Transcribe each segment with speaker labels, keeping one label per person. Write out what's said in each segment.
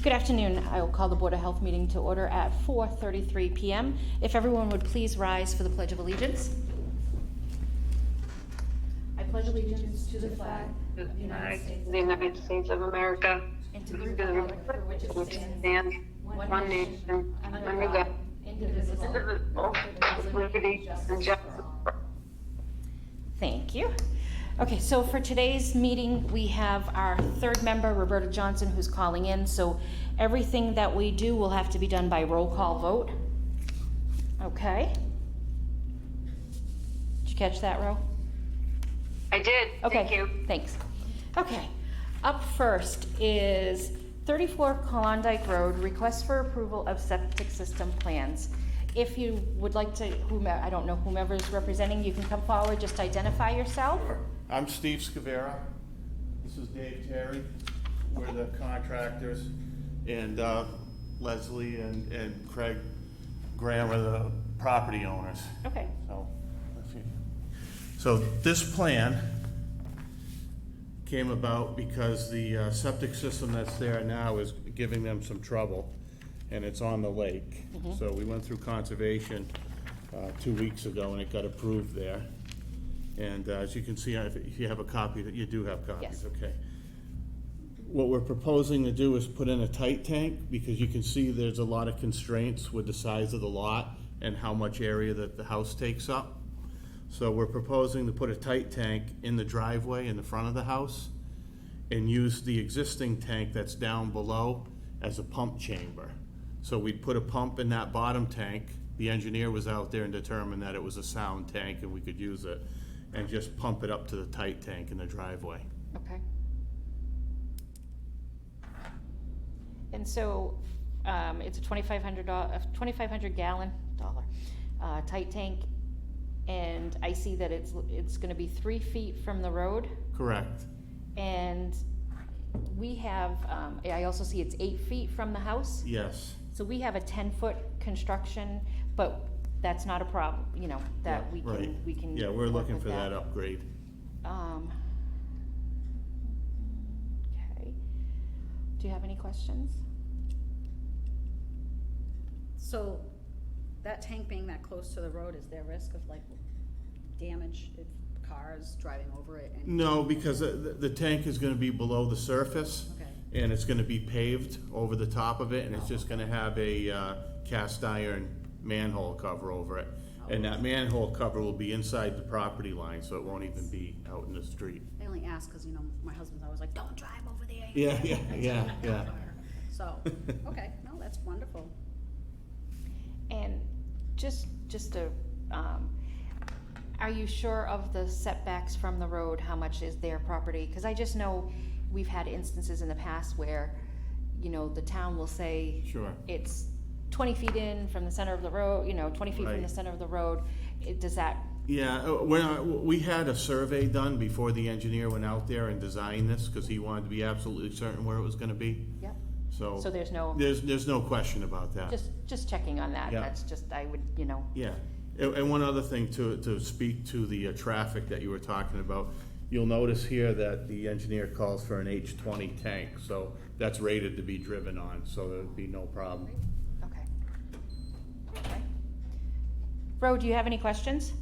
Speaker 1: Good afternoon. I will call the Board of Health meeting to order at 4:33 p.m. If everyone would please rise for the Pledge of Allegiance. I pledge allegiance to the flag of the
Speaker 2: United States of America,
Speaker 1: and to the republic for which it stands, one nation, under God, indivisible, with liberty and justice. Thank you. Okay, so for today's meeting, we have our third member, Roberta Johnson, who's calling in. So everything that we do will have to be done by roll call vote. Okay. Did you catch that, Ro?
Speaker 2: I did.
Speaker 1: Okay,
Speaker 2: Thank you.
Speaker 1: thanks. Okay, up first is 34 Klondike Road, request for approval of septic system plans. If you would like to, I don't know whomever is representing, you can come forward, just identify yourself.
Speaker 3: I'm Steve Scavera. This is Dave Terry. We're the contractors. And Leslie and Craig Graham are the property owners.
Speaker 1: Okay.
Speaker 3: So this plan came about because the septic system that's there now is giving them some trouble, and it's on the lake.
Speaker 1: Mm-hmm.
Speaker 3: So we went through conservation 2 weeks ago, and it got approved there. And as you can see, if you have a copy, that you do have copies,
Speaker 1: Yes.
Speaker 3: okay. What we're proposing to do is put in a tight tank, because you can see there's a lot of constraints with the size of the lot and how much area that the house takes up. So we're proposing to put a tight tank in the driveway in the front of the house and use the existing tank that's down below as a pump chamber. So we'd put a pump in that bottom tank. The engineer was out there and determined that it was a sound tank and we could use it, and just pump it up to the tight tank in the driveway.
Speaker 1: Okay. And so it's a $2,500 gallon tight tank, and I see that it's going to be 3 feet from the road.
Speaker 3: Correct.
Speaker 1: And we have, I also see it's 8 feet from the house.
Speaker 3: Yes.
Speaker 1: So we have a 10-foot construction, but that's not a problem, you know, that
Speaker 3: Yeah,
Speaker 1: we can.
Speaker 3: Yeah, we're
Speaker 1: work
Speaker 3: looking
Speaker 1: with
Speaker 3: for that upgrade.
Speaker 1: Okay. Do you have any questions?
Speaker 4: So, that tank being that close to the road, is there risk of like damage if cars driving over it? And
Speaker 3: No, because the tank is gonna be below the surface.
Speaker 4: Okay.
Speaker 3: And it's gonna be paved over the top of it, and it's just gonna have a cast iron manhole cover over it. And that manhole cover will be inside the property line, so it won't even be out in the street.
Speaker 4: I only ask because, you know, my husband's always like, don't drive over there.
Speaker 3: Yeah.
Speaker 4: So, okay, no, that's wonderful.
Speaker 1: And just to, are you sure of the setbacks from the road? How much is their property? Because I just know we've had instances in the past where, you know, the town will say
Speaker 3: Sure.
Speaker 1: it's 20 feet in from the center of the road, you know, 20 feet from
Speaker 3: Right.
Speaker 1: the center of the road. Does that?
Speaker 3: Yeah, we had a survey done before the engineer went out there and designed this, because he wanted to be absolutely certain where it was gonna be.
Speaker 1: Yep.
Speaker 3: So
Speaker 1: So there's no,
Speaker 3: there's no question about that.
Speaker 1: just checking on that.
Speaker 3: Yeah.
Speaker 1: That's just, I would, you know.
Speaker 3: Yeah, and one other thing to speak to the traffic that you were talking about, you'll notice here that the engineer calls for an H20 tank, so that's rated to be driven on, so there'd be no problem.
Speaker 1: Okay. Okay. Ro, do you have any questions?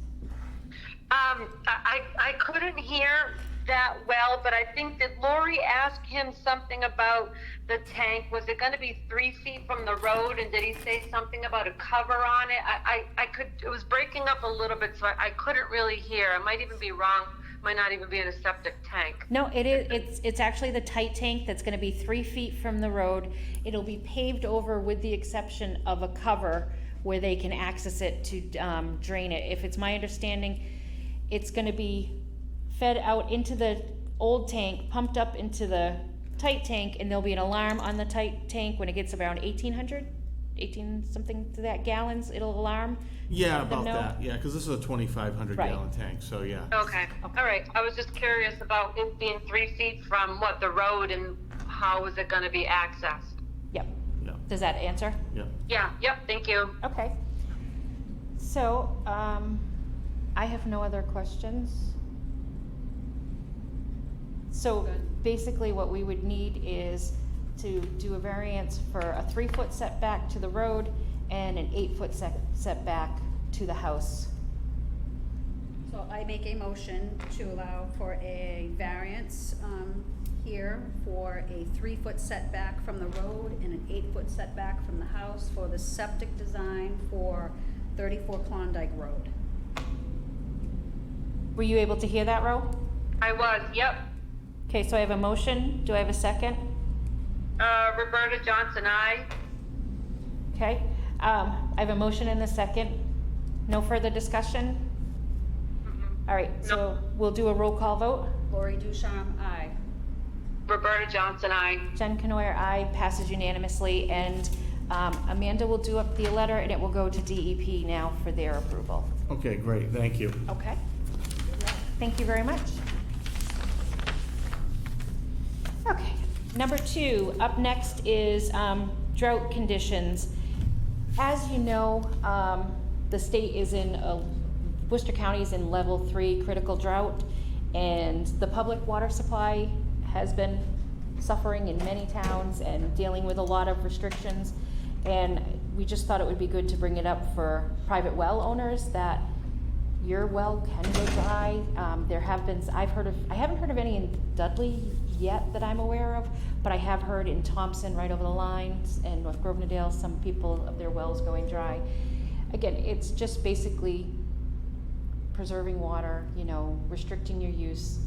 Speaker 2: I couldn't hear that well, but I think that Lori asked him something about the tank. Was it going to be 3 feet from the road, and did he say something about a cover on it? It was breaking up a little bit, so I couldn't really hear. I might even be wrong. Might not even be in a septic tank.
Speaker 1: No, it is, it's actually the tight tank that's gonna be 3 feet from the road. It'll be paved over with the exception of a cover where they can access it to drain it. If it's my understanding, it's gonna be fed out into the old tank, pumped up into the tight tank, and there'll be an alarm on the tight tank when it gets around 18 something to that gallons, it'll alarm.
Speaker 3: Yeah,
Speaker 1: Let them
Speaker 3: about
Speaker 1: know.
Speaker 3: that, yeah, because this is a 2,500
Speaker 1: Right.
Speaker 3: gallon tank, so yeah.
Speaker 2: Okay. All right. I was just curious about it being 3 feet from the road, and how is it going to be accessed?
Speaker 1: Yep.
Speaker 3: Yeah,
Speaker 1: Does that answer?
Speaker 3: yeah.
Speaker 2: Yeah. Yep. Thank you.
Speaker 1: Okay. So, I have no other questions. So basically what we would need is to do a variance for a 3-foot setback to the road and an 8-foot setback to the house.
Speaker 4: So I make a motion to allow for a variance, here for a 3-foot setback from the road and an 8-foot setback from the house for the septic design for 34 Klondike Road.
Speaker 1: Were you able to hear that, Ro?
Speaker 2: I was, yep.
Speaker 1: Okay, so I have a motion. Do I have a second?
Speaker 2: Roberta Johnson, aye.
Speaker 1: Okay, I have a motion and a second. No further discussion? All right, so we'll do a roll call vote.
Speaker 4: Lori Ducharme, aye.
Speaker 2: Roberta Johnson, aye.
Speaker 1: Jen Canoyer, aye, passes unanimously, and Amanda will do up the letter, and it will go to DEP now for their approval.
Speaker 3: Okay, great, thank you.
Speaker 1: Okay? Thank you very much. Okay, number 2, up next is drought conditions. As you know, the state is in, Worcester County is in level 3 critical drought, and the public water supply has been suffering in many towns and dealing with a lot of restrictions. And we just thought it would be good to bring it up for private well owners that your well can go dry. There have been, I haven't heard of any in Dudley yet that I'm aware of, but I have heard in Thompson right over the lines and North Grosvenor, some people of their wells going dry. Again, it's just basically preserving water, you know, restricting your use.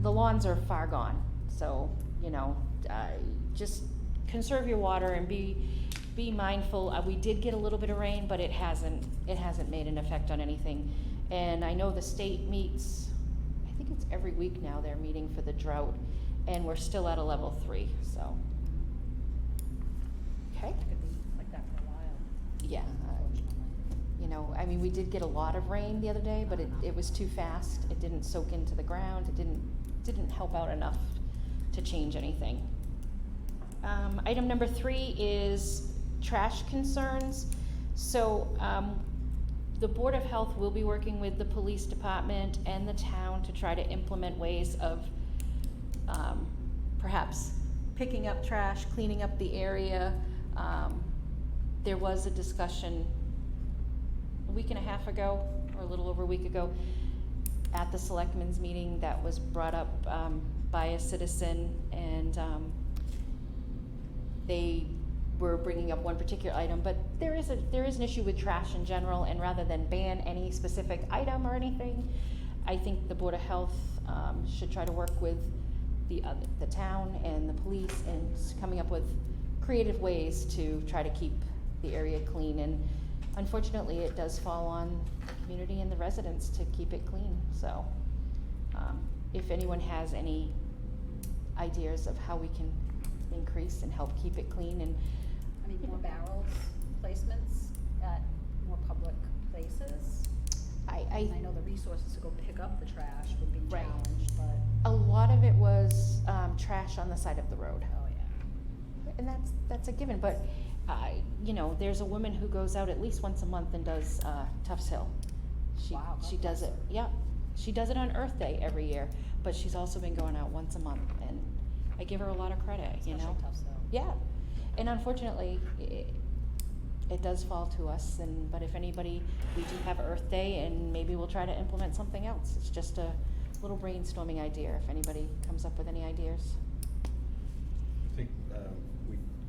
Speaker 1: The lawns are far gone, so, you know, just conserve your water and be mindful. We did get a little bit of rain, but it hasn't made an effect on anything. And I know the state meets, I think it's every week now they're meeting for the drought, and we're still at a level 3, so. Okay,
Speaker 4: It could be like that for a while.
Speaker 1: yeah, you know, I mean, we did get a lot of rain the other day, but it was too fast. It didn't soak into the ground. It didn't help out enough to change anything. Item number 3 is trash concerns. So the Board of Health will be working with the police department and the town to try to implement ways of perhaps picking up trash, cleaning up the area. There was a discussion a week and a half ago, or a little over a week ago, at the selectmen's meeting that was brought up by a citizen, and they were bringing up one particular item, but there is an issue with trash in general, and rather than ban any specific item or anything, I think the Board of Health should try to work with the town and the police and coming up with creative ways to try to keep the area clean. And unfortunately, it does fall on the community and the residents to keep it clean. So if anyone has any ideas of how we can increase and help keep it clean, and
Speaker 4: I mean, more barrels placements at more public places.
Speaker 1: I
Speaker 4: know the resources to go pick up the trash would be
Speaker 1: Right.
Speaker 4: challenged, but,
Speaker 1: a lot of it was trash on the side of the road.
Speaker 4: oh yeah.
Speaker 1: And that's a given, but, you know, there's a woman who goes out at least once a month and does Tufts Hill.
Speaker 4: Wow,
Speaker 1: She
Speaker 4: God
Speaker 1: does
Speaker 4: bless
Speaker 1: it,
Speaker 4: her.
Speaker 1: yeah, she does it on Earth Day every year, but she's also been going out once a month, and I give her a lot of credit, you know?
Speaker 4: Especially Tufts Hill.
Speaker 1: Yeah, and unfortunately, it does fall to us, but if anybody, we do have Earth Day, and maybe we'll try to implement something else. It's just a little brainstorming idea, if anybody comes up with any ideas.
Speaker 5: I think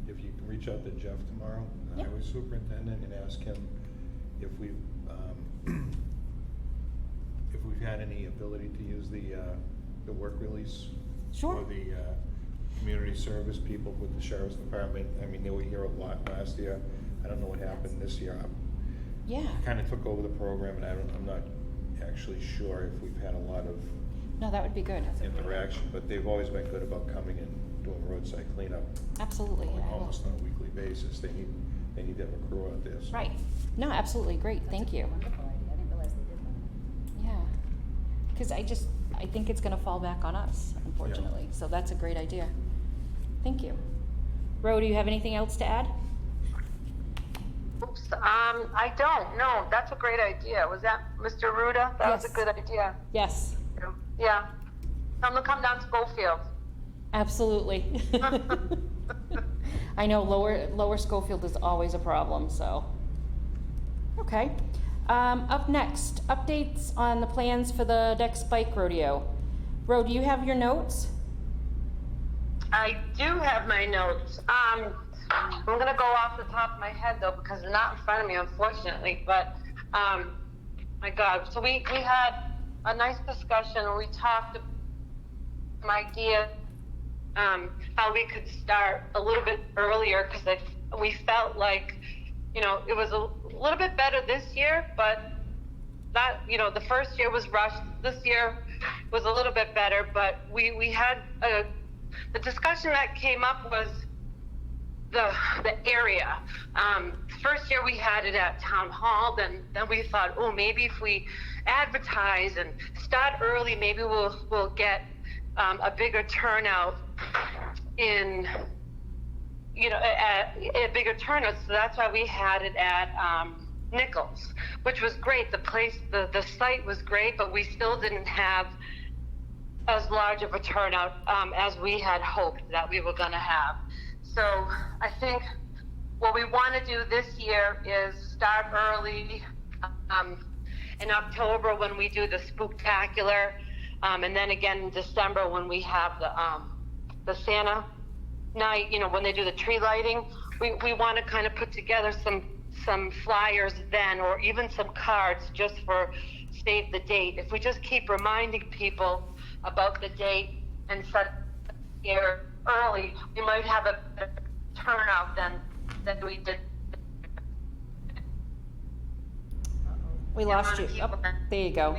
Speaker 5: if you can reach out to Jeff tomorrow, the
Speaker 1: Yeah.
Speaker 5: highway superintendent, and ask him if we've had any ability to use the work release
Speaker 1: Sure.
Speaker 5: for the community service people with the sheriff's department. I mean, they were here a lot last year. I don't know what happened this year.
Speaker 1: Yeah,
Speaker 5: Kind of took over the program, and I'm not actually sure if we've had a lot of
Speaker 1: no, that would be good.
Speaker 5: interaction, but they've always been good about coming and doing roadside cleanup
Speaker 1: Absolutely.
Speaker 5: like
Speaker 1: I will.
Speaker 5: almost on a weekly basis. They need to have a crew out there. So.
Speaker 1: Right. No, absolutely, great,
Speaker 4: That's
Speaker 1: thank
Speaker 4: a
Speaker 1: you.
Speaker 4: wonderful idea. I didn't realize they did that.
Speaker 1: Yeah, because I think it's gonna fall back on us, unfortunately, so that's a great idea. Thank you. Ro, do you have anything else to add?
Speaker 2: Oops, I don't, no, that's a great idea. Was that Mr. Ruda? That was a
Speaker 1: Yes.
Speaker 2: good idea.
Speaker 1: Yes.
Speaker 2: Yeah. I'm gonna come down to Schofield.
Speaker 1: Absolutely. I know Lower Schofield is always a problem, so. Okay. Up next, updates on the plans for the next bike rodeo. Ro, do you have your notes?
Speaker 2: I do have my notes. I'm gonna go off the top of my head though, because they're not in front of me, unfortunately, but, my God, so we had a nice discussion, and we talked some idea, how we could start a little bit earlier, because we felt like, you know, it was a little bit better this year, but that, you know, the first year was rushed. This year was a little bit better, but we had the discussion that came up was the area. First year we had it at town hall, then we thought, oh, maybe if we advertise and start early, maybe we'll get a bigger turnout in, you know, a bigger turnout. So that's why we had it at Nichols, which was great. The place, the site was great, but we still didn't have as large of a turnout as we had hoped that we were going to have. So I think what we want to do this year is start early in October when we do the Spooktacular, and then again in December when we have the Santa night, you know, when they do the tree lighting. We want to kind of put together some flyers then, or even some cards just for save the date. If we just keep reminding people about the date and set here early, we might have a better turnout than we did.
Speaker 1: We lost you. Oh, there you go.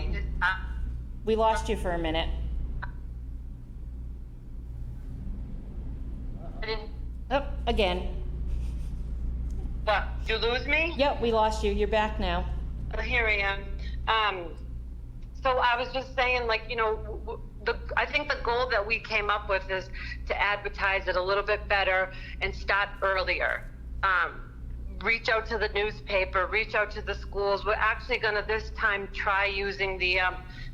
Speaker 1: We lost you for a minute.
Speaker 2: I didn't,
Speaker 1: Oh, again.
Speaker 2: what, did you lose me?
Speaker 1: Yep, we lost you. You're back now.
Speaker 2: Oh, here I am. So I was just saying, like, you know, I think the goal that we came up with is to advertise it a little bit better and start earlier. Reach out to the newspaper, reach out to the schools. We're actually going to this time try using the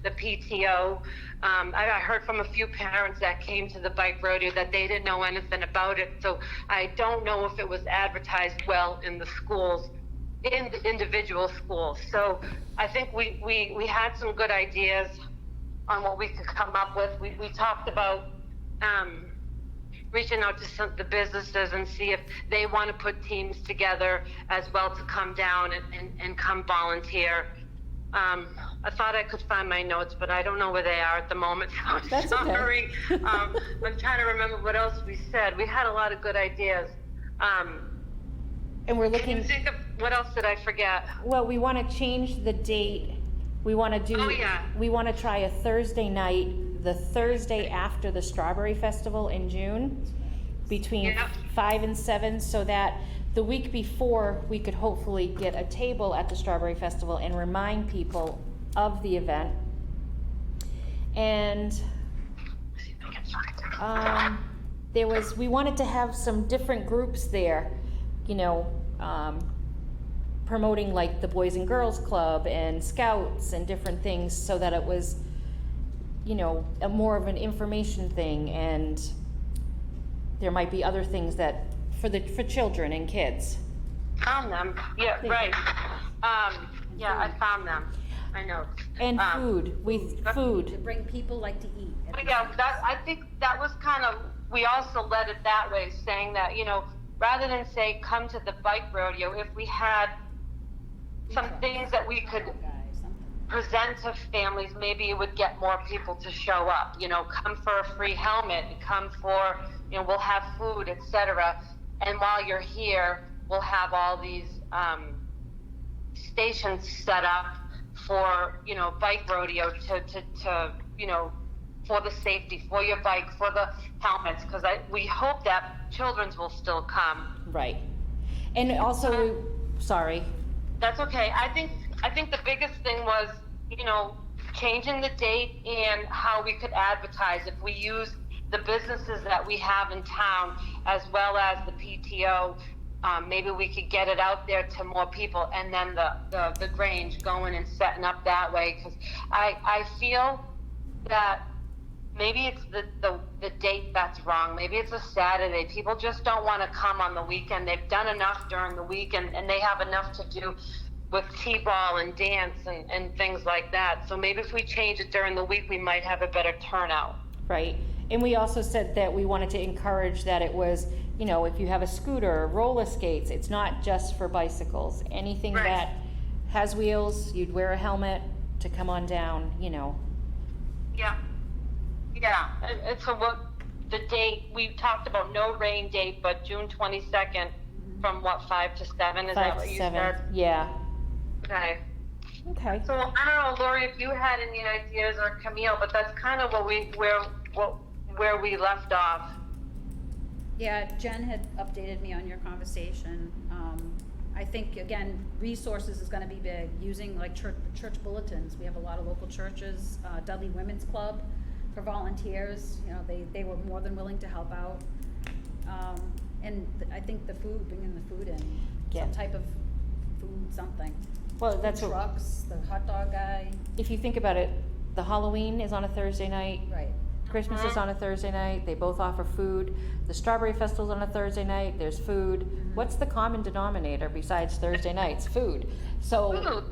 Speaker 2: PTO. I heard from a few parents that came to the bike rodeo that they didn't know anything about it. So I don't know if it was advertised well in the schools, in the individual schools. So I think we had some good ideas on what we could come up with. We talked about reaching out to the businesses and see if they want to put teams together as well to come down and come volunteer. I thought I could find my notes, but I don't know where they are at the moment, so I'm
Speaker 1: That's okay.
Speaker 2: sorry. I'm trying to remember what else we said. We had a lot of good ideas.
Speaker 1: And we're
Speaker 2: Can you
Speaker 1: looking,
Speaker 2: think of, what else did I forget?
Speaker 1: well, we want to change the date. We want to do,
Speaker 2: Oh, yeah.
Speaker 1: we want to try a Thursday night, the Thursday after the Strawberry Festival in June, between
Speaker 2: Yep.
Speaker 1: 5 and 7, so that the week before, we could hopefully get a table at the Strawberry Festival and remind people of the event. And we wanted to have some different groups there, you know, promoting like the Boys and Girls Club and Scouts and different things, so that it was, you know, a more of an information thing, and there might be other things that for children and kids.
Speaker 2: Found them. Yeah,
Speaker 1: Thank
Speaker 2: right. Yeah, I found them. I know.
Speaker 1: And food,
Speaker 4: To
Speaker 1: food.
Speaker 4: bring people like to eat.
Speaker 2: But yeah, I think that was kind of, we also led it that way, saying that, you know, rather than say, come to the bike rodeo, if we had some things that we could present to families, maybe it would get more people to show up. You know, come for a free helmet, come for, you know, we'll have food, etc. And while you're here, we'll have all these stations set up for, you know, bike rodeo to you know, for the safety, for your bike, for the helmets, because we hope that children's will still come.
Speaker 1: Right. And also, sorry.
Speaker 2: That's okay. I think the biggest thing was, you know, changing the date and how we could advertise. If we use the businesses that we have in town as well as the PTO, maybe we could get it out there to more people, and then the Grange going and setting up that way, because I feel that maybe it's the date that's wrong. Maybe it's a Saturday. People just don't want to come on the weekend. They've done enough during the week, and they have enough to do with t-ball and dance and things like that. So maybe if we change it during the week, we might have a better turnout.
Speaker 1: Right, and we also said that we wanted to encourage that it was, you know, if you have a scooter, roller skates, it's not just for bicycles. Anything
Speaker 2: Right.
Speaker 1: that has wheels, you'd wear a helmet to come on down, you know.
Speaker 2: Yeah. Yeah, and so what, the date, we talked about no rain date, but June 22nd, from what, 5 to 7, is that
Speaker 1: 5
Speaker 2: what
Speaker 1: to
Speaker 2: you
Speaker 1: 7,
Speaker 2: said?
Speaker 1: yeah.
Speaker 2: Okay.
Speaker 1: Okay,
Speaker 2: So I don't know, Lori, if you had any ideas, or Camille, but that's kind of where we left off.
Speaker 4: Yeah, Jen had updated me on your conversation. I think, again, resources is gonna be big, using like church bulletins. We have a lot of local churches, Dudley Women's Club for volunteers, you know, they were more than willing to help out. And I think the food, bringing the food in,
Speaker 1: Yeah.
Speaker 4: some type of food, something.
Speaker 1: well, that's
Speaker 4: Food
Speaker 1: what,
Speaker 4: trucks, the hot dog guy,
Speaker 1: if you think about it, the Halloween is on a Thursday night,
Speaker 4: right.
Speaker 1: Christmas is on a Thursday night, they both offer food. The Strawberry Festival's on a Thursday night, there's food. What's the common denominator besides Thursday nights? Food. So,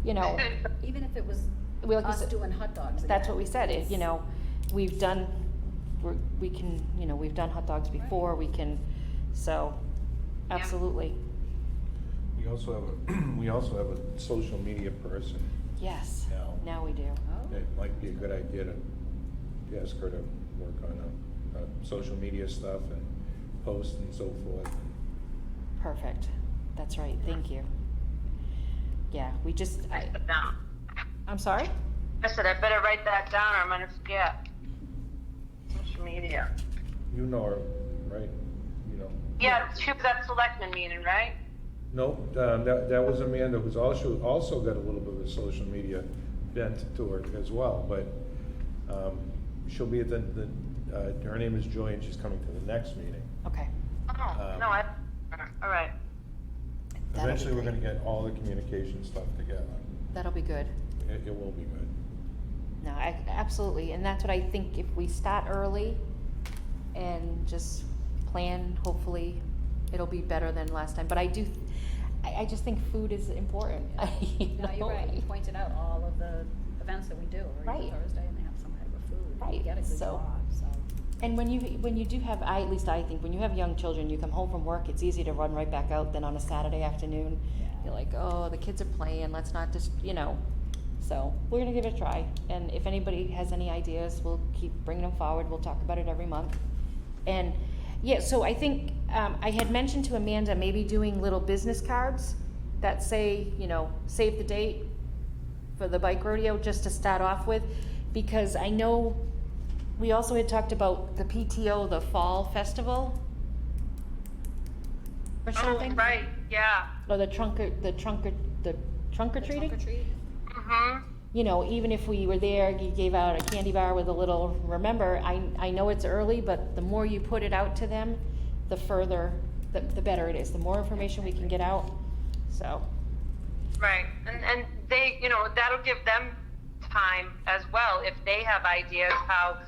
Speaker 1: you know,
Speaker 4: Even if it was
Speaker 1: we like you
Speaker 4: us
Speaker 1: said-
Speaker 4: doing hot dogs.
Speaker 1: that's
Speaker 4: again,
Speaker 1: what we said,
Speaker 4: it's-
Speaker 1: you know, we've done, we can, you know, we've done hot dogs before, we can, so, absolutely,
Speaker 5: We also have a social media person.
Speaker 1: yes,
Speaker 5: Now.
Speaker 1: now we do.
Speaker 4: Oh,
Speaker 5: It might be a good idea to ask her to work on social media stuff and post and so forth.
Speaker 1: Perfect, that's right, thank you. Yeah, we just,
Speaker 2: I said down.
Speaker 1: I'm sorry?
Speaker 2: I said I better write that down, or I'm gonna forget. Social media.
Speaker 5: You know her, right? You know.
Speaker 2: Yeah, she was at selectman meeting, right?
Speaker 5: No, that was Amanda, who's also got a little bit of a social media bent to her as well, but, she'll be at her name is Joy, and she's coming to the next meeting.
Speaker 1: Okay,
Speaker 2: Oh, no, all right.
Speaker 1: That'll be
Speaker 5: Eventually, we're
Speaker 1: great.
Speaker 5: gonna get all the communication stuff together.
Speaker 1: that'll be good.
Speaker 5: It will be good.
Speaker 1: No, absolutely, and that's what I think, if we start early and just plan, hopefully it'll be better than last time, but I just think food is important. You
Speaker 4: No, you're
Speaker 1: know?
Speaker 4: right, you pointed out all of the events that we do, every
Speaker 1: Right.
Speaker 4: Thursday, and they have some type of food.
Speaker 1: Right,
Speaker 4: You get a good
Speaker 1: so-
Speaker 4: job, so.
Speaker 1: And when you do have, at least I think, when you have young children, you come home from work, it's easy to run right back out than on a Saturday afternoon.
Speaker 4: Yeah.
Speaker 1: You're like, oh, the kids are playing, let's not just, you know. So, we're gonna give it a try, and if anybody has any ideas, we'll keep bringing them forward, we'll talk about it every month. And, yeah, so I think, I had mentioned to Amanda maybe doing little business cards that say, you know, save the date for the bike rodeo, just to start off with, because I know we also had talked about the PTO, the fall festival, or something.
Speaker 2: Oh, right, yeah.
Speaker 1: Or the trunk or treating.
Speaker 4: The trunk or treat?
Speaker 2: Mm-hmm.
Speaker 1: You know, even if we were there, you gave out a candy bar with a little, remember, I know it's early, but the more you put it out to them, the further, the better it is, the more information we can get out, so.
Speaker 2: Right, and they, you know, that'll give them time as well, if they have ideas how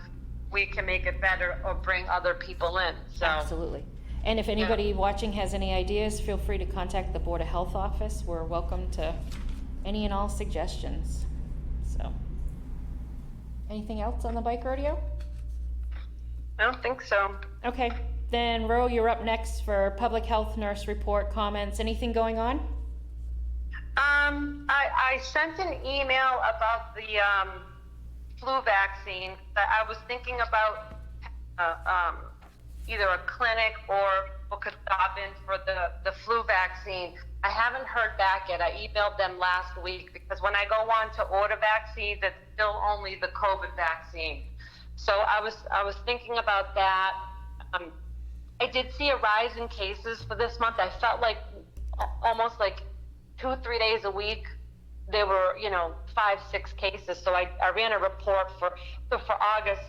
Speaker 2: we can make it better or bring other people in, so.
Speaker 1: Absolutely. And if anybody watching has any ideas, feel free to contact the Board of Health office. We're welcome to any and all suggestions, so. Anything else on the bike rodeo?
Speaker 2: I don't think so.
Speaker 1: Okay, then Ro, you're up next for public health nurse report, comments, anything going on?
Speaker 2: I sent an email about the flu vaccine. That I was thinking about either a clinic or people could stop in for the flu vaccine. I haven't heard back yet. I emailed them last week because when I go on to order vaccines, it's still only the COVID vaccine. So I was thinking about that. I did see a rise in cases for this month. I felt like almost like 2-3 days a week there were, 5-6 cases. So I ran a report for August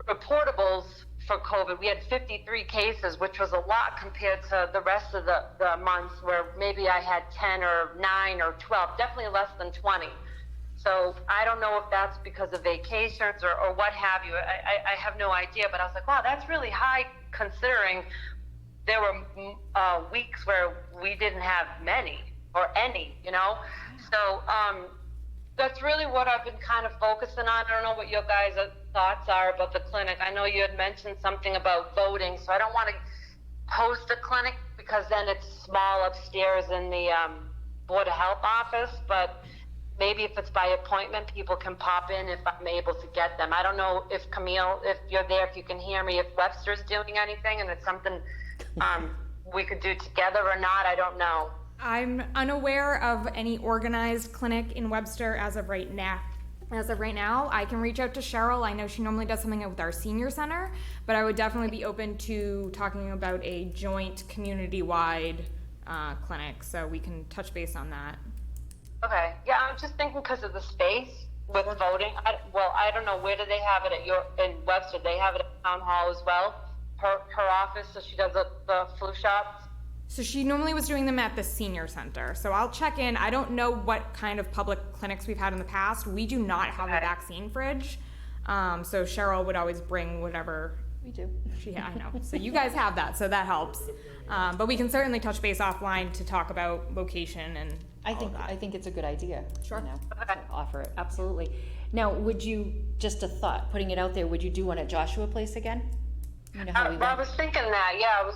Speaker 2: reportables for COVID. We had 53 cases, which was a lot compared to the rest of the months where maybe I had 10 or 9 or 12, definitely less than 20. So I don't know if that's because of vacations or what have you. I have no idea, but I was like, wow, that's really high considering there were weeks where we didn't have many or any, you know? So that's really what I've been kind of focusing on. I don't know what your guys' thoughts are about the clinic. I know you had mentioned something about voting, so I don't want to host a clinic because then it's small upstairs in the Board of Health office, but maybe if it's by appointment, people can pop in if I'm able to get them. I don't know if Camille, if you're there, if you can hear me, if Webster's doing anything and it's something we could do together or not, I don't know.
Speaker 6: I'm unaware of any organized clinic in Webster as of right now. I can reach out to Cheryl. I know she normally does something with our senior center, but I would definitely be open to talking about a joint community-wide clinic, so we can touch base on that.
Speaker 2: Okay, yeah, I'm just thinking because of the space with voting. I don't know, where do they have it in Webster? They have it at Town Hall as well, her office, so she does the flu shots.
Speaker 6: So she normally was doing them at the senior center. So I'll check in. I don't know what kind of public clinics we've had in the past. We do not have a vaccine fridge. So Cheryl would always bring whatever
Speaker 1: We do.
Speaker 6: I know. So you guys have that, so that helps. But we can certainly touch base offline to talk about location and
Speaker 1: I
Speaker 6: all of that.
Speaker 1: think it's a good idea.
Speaker 6: Sure.
Speaker 1: You know, to offer it, absolutely. Now, would you, just a thought, putting it out there, would you do one at Joshua Place again? You know how we
Speaker 2: Well, I
Speaker 1: went?
Speaker 2: was thinking that, yeah,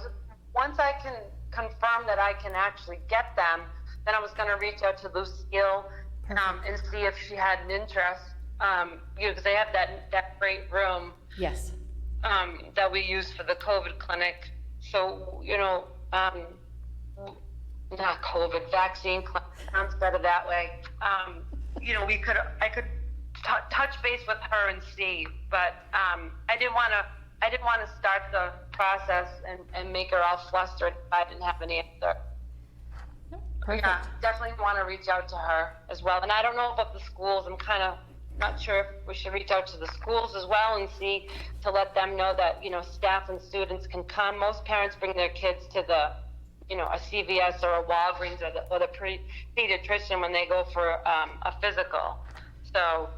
Speaker 2: once I can confirm that I can actually get them, then I was going to reach out to Lucille and see if she had an interest, because they have that great room
Speaker 1: Yes.
Speaker 2: that we use for the COVID clinic. So, not COVID, vaccine clinic, sounds better that way. I could touch base with her and see, but I didn't want to start the process and make her all flustered if I didn't have an answer.
Speaker 1: Perfect.
Speaker 2: Yeah, definitely want to reach out to her as well. And I don't know about the schools. I'm kind of not sure if we should reach out to the schools as well and see, to let them know that, staff and students can come. Most parents bring their kids to a CVS or a Walgreens or the pediatrician when they go for a physical. So,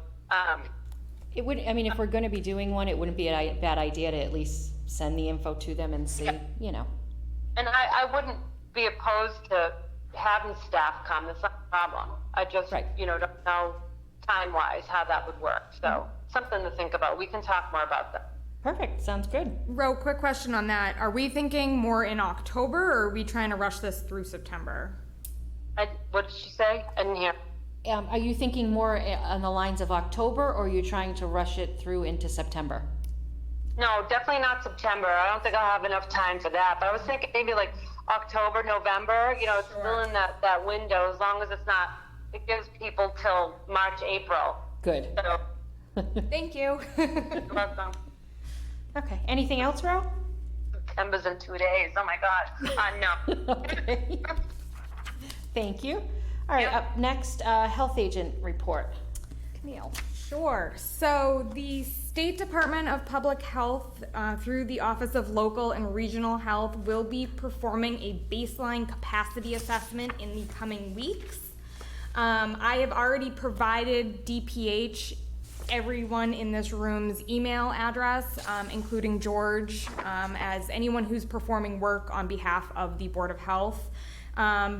Speaker 1: It would, if we're gonna be doing one, it wouldn't be a bad idea to at least send the info to them and see,
Speaker 2: and I wouldn't be opposed to having staff come. That's not a problem. I just,
Speaker 1: Right.
Speaker 2: Don't know time-wise how that would work. So something to think about. We can talk more about that.
Speaker 1: Perfect, sounds good.
Speaker 6: Ro, quick question on that. Are we thinking more in October, or are we trying to rush this through September?
Speaker 2: What did she say? I didn't hear.
Speaker 1: Are you thinking more on the lines of October, or are you trying to rush it through into September?
Speaker 2: No, definitely not September. I don't think I'll have enough time for that. But I was thinking maybe like October, November, it's still in that window, as long as it's not, it gives people till March, April.
Speaker 1: Good.
Speaker 2: So,
Speaker 6: Thank you.
Speaker 2: you're welcome.
Speaker 1: Okay, anything else, Ro?
Speaker 2: September's in 2 days. Oh my God. No.
Speaker 1: Okay. Thank you. All right, up next, health agent report. Camille.
Speaker 6: Sure. So the State Department of Public Health, through the Office of Local and Regional Health, will be performing a baseline capacity assessment in the coming weeks. I have already provided DPH everyone in this room's email address, including George, as anyone who's performing work on behalf of the Board of Health.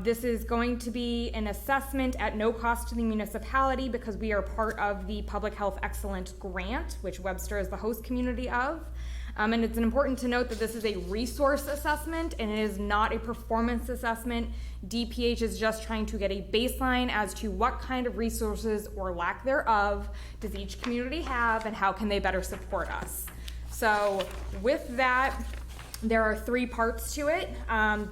Speaker 6: This is going to be an assessment at no cost to the municipality because we are part of the Public Health Excellence Grant, which Webster is the host community of. And it's important to note that this is a resource assessment and it is not a performance assessment. DPH is just trying to get a baseline as to what kind of resources or lack thereof does each community have and how can they better support us. So with that, there are 3 parts to it.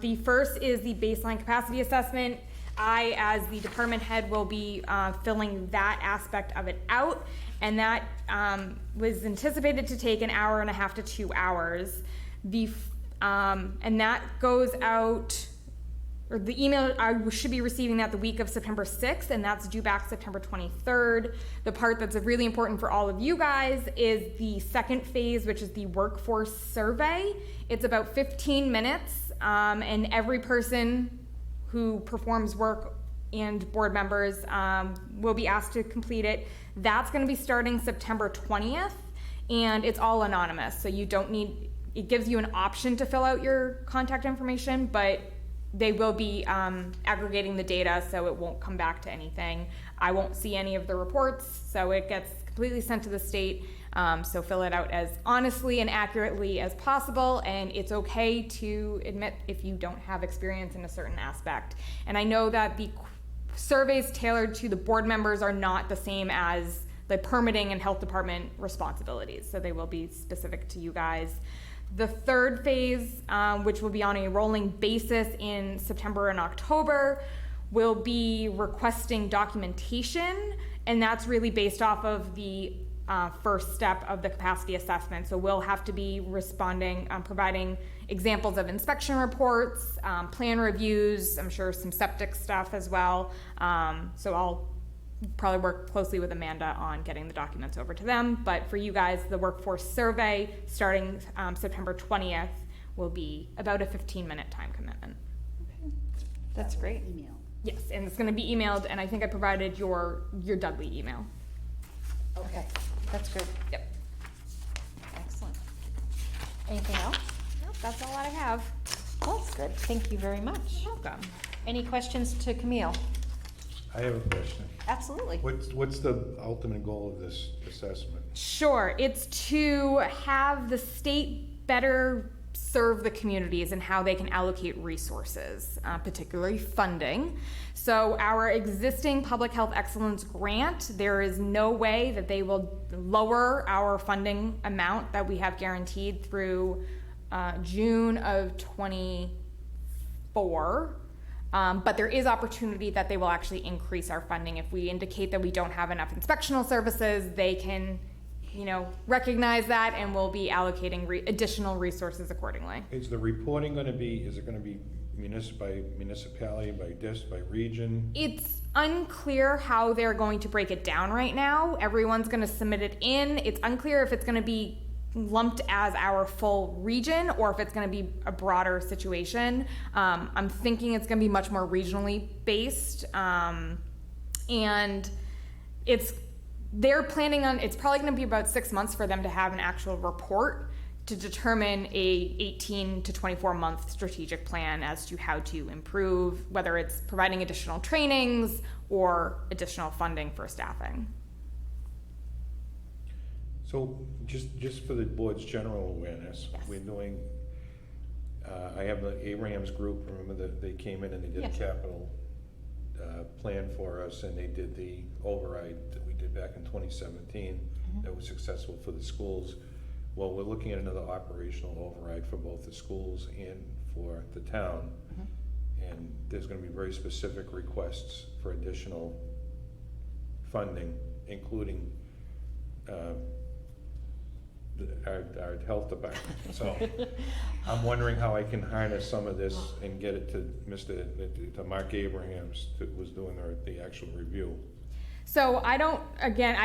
Speaker 6: The first is the baseline capacity assessment. I, as the department head, will be filling that aspect of it out, and that was anticipated to take 1.5 hours to 2 hours. And that goes out, or the email, I should be receiving that the week of September 6th, and that's due back September 23rd. The part that's really important for all of you guys is the second phase, which is the workforce survey. It's about 15 minutes, and every person who performs work and board members will be asked to complete it. That's going to be starting September 20th, and it's all anonymous, so you don't need, it gives you an option to fill out your contact information, but they will be aggregating the data, so it won't come back to anything. I won't see any of the reports, so it gets completely sent to the state. So fill it out as honestly and accurately as possible, and it's okay to admit if you don't have experience in a certain aspect. And I know that the surveys tailored to the board members are not the same as the permitting and health department responsibilities, so they will be specific to you guys. The third phase, which will be on a rolling basis in September and October, will be requesting documentation, and that's really based off of the first step of the capacity assessment. So we'll have to be responding, providing examples of inspection reports, plan reviews, I'm sure some septic stuff as well. So I'll probably work closely with Amanda on getting the documents over to them. But for you guys, the workforce survey starting September 20th will be about a 15-minute time commitment.
Speaker 1: That's great.
Speaker 4: Email.
Speaker 6: Yes, and it's going to be emailed, and I think I provided your Dudley email.
Speaker 1: Okay, that's good.
Speaker 6: Yep.
Speaker 1: Excellent. Anything else?
Speaker 6: Nope, that's all I have.
Speaker 1: Well, that's good. Thank you very much.
Speaker 6: Welcome.
Speaker 1: Any questions to Camille?
Speaker 5: I have a question.
Speaker 1: Absolutely.
Speaker 5: What's the ultimate goal of this assessment?
Speaker 6: Sure, it's to have the state better serve the communities and how they can allocate resources, particularly funding. So our existing public health excellence grant, there is no way that they will lower our funding amount that we have guaranteed through June of 24. But there is opportunity that they will actually increase our funding. If we indicate that we don't have enough inspectional services, they can, recognize that, and we'll be allocating additional resources accordingly.
Speaker 5: Is the reporting going to be, is it going to be by municipality, by region?
Speaker 6: It's unclear how they're going to break it down right now. Everyone's going to submit it in. It's unclear if it's going to be lumped as our full region or if it's going to be a broader situation. I'm thinking it's going to be much more regionally based, and they're planning on, it's probably going to be about 6 months for them to have an actual report to determine a 18 to 24 month strategic plan as to how to improve, whether it's providing additional trainings or additional funding for staffing.
Speaker 5: So just for the board's general awareness,
Speaker 6: Yes.
Speaker 5: we're doing, I have the Abraham's group, remember that they came in and they did a
Speaker 1: Yes.
Speaker 5: capital plan for us, and they did the override that we did back in 2017 that was successful for the schools. Well, we're looking at another operational override for both the schools and for the town. And there's gonna be very specific requests for additional funding, including our health department. So I'm wondering how I can harness some of this and get it to to Mark Abrahams, that was doing the actual review.
Speaker 6: So I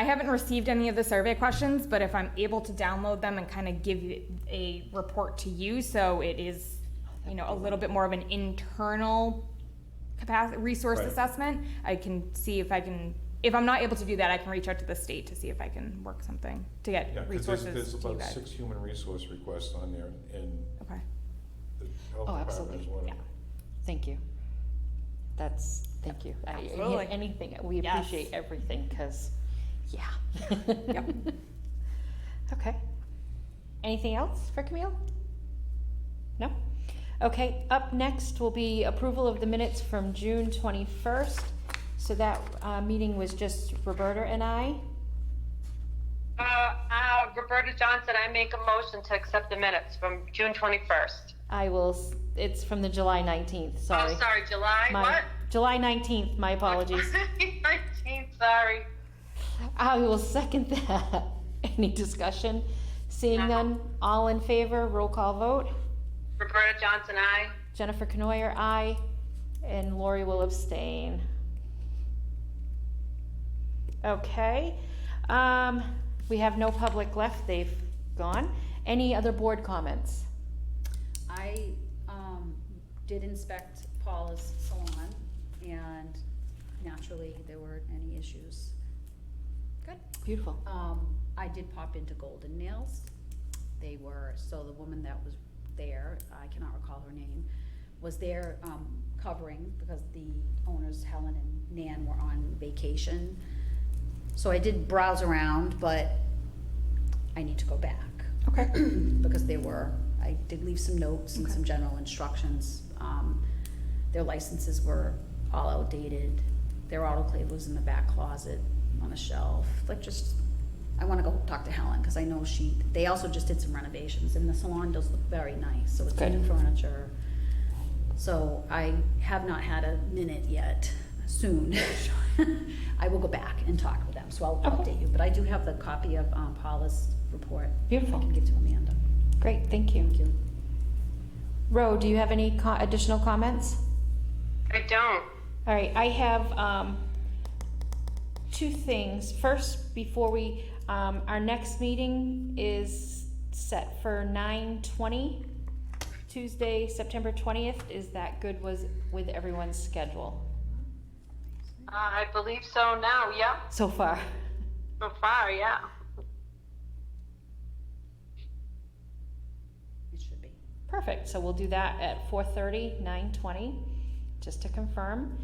Speaker 6: haven't received any of the survey questions, but if I'm able to download them and kind of give a report to you, so it is, a little bit more of an internal capacity resource
Speaker 5: Right.
Speaker 6: assessment, I can see if I'm not able to do that, I can reach out to the state to see if I can work something to get
Speaker 5: Yeah, 'cause
Speaker 6: resources
Speaker 5: there's
Speaker 6: to you
Speaker 5: about
Speaker 6: guys.
Speaker 5: 6 human resource requests on there, and
Speaker 6: Okay.
Speaker 5: the health
Speaker 1: Oh,
Speaker 5: department
Speaker 1: absolutely.
Speaker 5: is one of
Speaker 1: Yeah.
Speaker 5: them.
Speaker 1: Thank you. Thank you.
Speaker 6: Absolutely.
Speaker 1: Anything, we
Speaker 6: Yes.
Speaker 1: appreciate everything, because, yeah.
Speaker 6: Yep.
Speaker 1: Okay. Anything else for Camille? No? Okay, up next will be approval of the minutes from June 21st. So that meeting was just Roberta and I.
Speaker 2: Roberta Johnson, I make a motion to accept the minutes from June 21st.
Speaker 1: It's from the July 19th, sorry.
Speaker 2: Oh, sorry, July, what?
Speaker 1: July 19th, my apologies.
Speaker 2: 19th, sorry.
Speaker 1: I will second that. Any discussion? Seeing none, all in favor, roll call vote.
Speaker 2: Roberta Johnson, aye.
Speaker 1: Jennifer Canoyer, aye. And Lori will abstain. Okay. We have no public left, they've gone. Any other board comments?
Speaker 4: I did inspect Paula's salon, and naturally there weren't any issues.
Speaker 6: Good.
Speaker 1: Beautiful.
Speaker 4: I did pop into Golden Nails. They were, so the woman that was there, I cannot recall her name, was there, covering because the owners, Helen and Nan, were on vacation. So I did browse around, but I need to go back.
Speaker 1: Okay.
Speaker 4: Because I did leave some notes and some general instructions. Their licenses were all outdated. Their autoclave was in the back closet on a shelf. I wanna go talk to Helen, cause I know they also just did some renovations, and the salon does look very nice, so it's
Speaker 1: Good.
Speaker 4: new furniture. So I have not had a minute yet, soon. I will go back and talk with them, so I'll
Speaker 1: Okay.
Speaker 4: update you, but I do have the copy of Paula's report.
Speaker 1: Beautiful.
Speaker 4: I can give to Amanda.
Speaker 1: Great, thank you.
Speaker 4: Thank you.
Speaker 1: Ro, do you have any additional comments?
Speaker 2: I don't.
Speaker 1: All right, I have two things. First, before we, our next meeting is set for 9/20, Tuesday, September 20th. Is that good with everyone's schedule
Speaker 2: I believe so now, yep.
Speaker 1: so far?
Speaker 2: So far, yeah.
Speaker 4: It should be.
Speaker 1: Perfect, so we'll do that at 4:30, 9/20, just to confirm.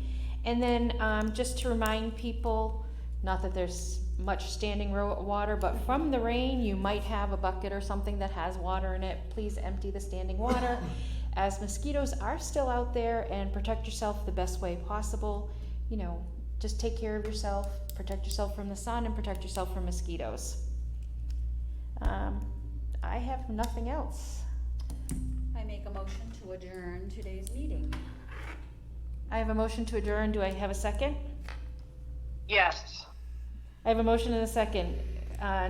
Speaker 1: And then, just to remind people, not that there's much standing water, but from the rain, you might have a bucket or something that has water in it. Please empty the standing water, as mosquitoes are still out there, and protect yourself the best way possible. You know, just take care of yourself, protect yourself from the sun, and protect yourself from mosquitoes. I have nothing else.
Speaker 4: I make a motion to adjourn today's meeting.
Speaker 1: I have a motion to adjourn. Do I have a second?
Speaker 2: Yes.
Speaker 1: I have a motion and a second.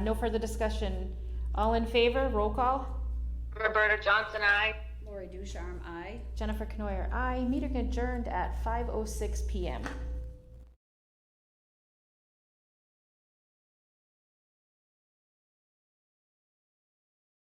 Speaker 1: No further discussion. All in favor? Roll call.
Speaker 2: Roberta Johnson, aye.
Speaker 4: Lori Ducharme, aye.
Speaker 1: Jennifer Knoyer, aye. Meeting adjourned at 5:06 p.m.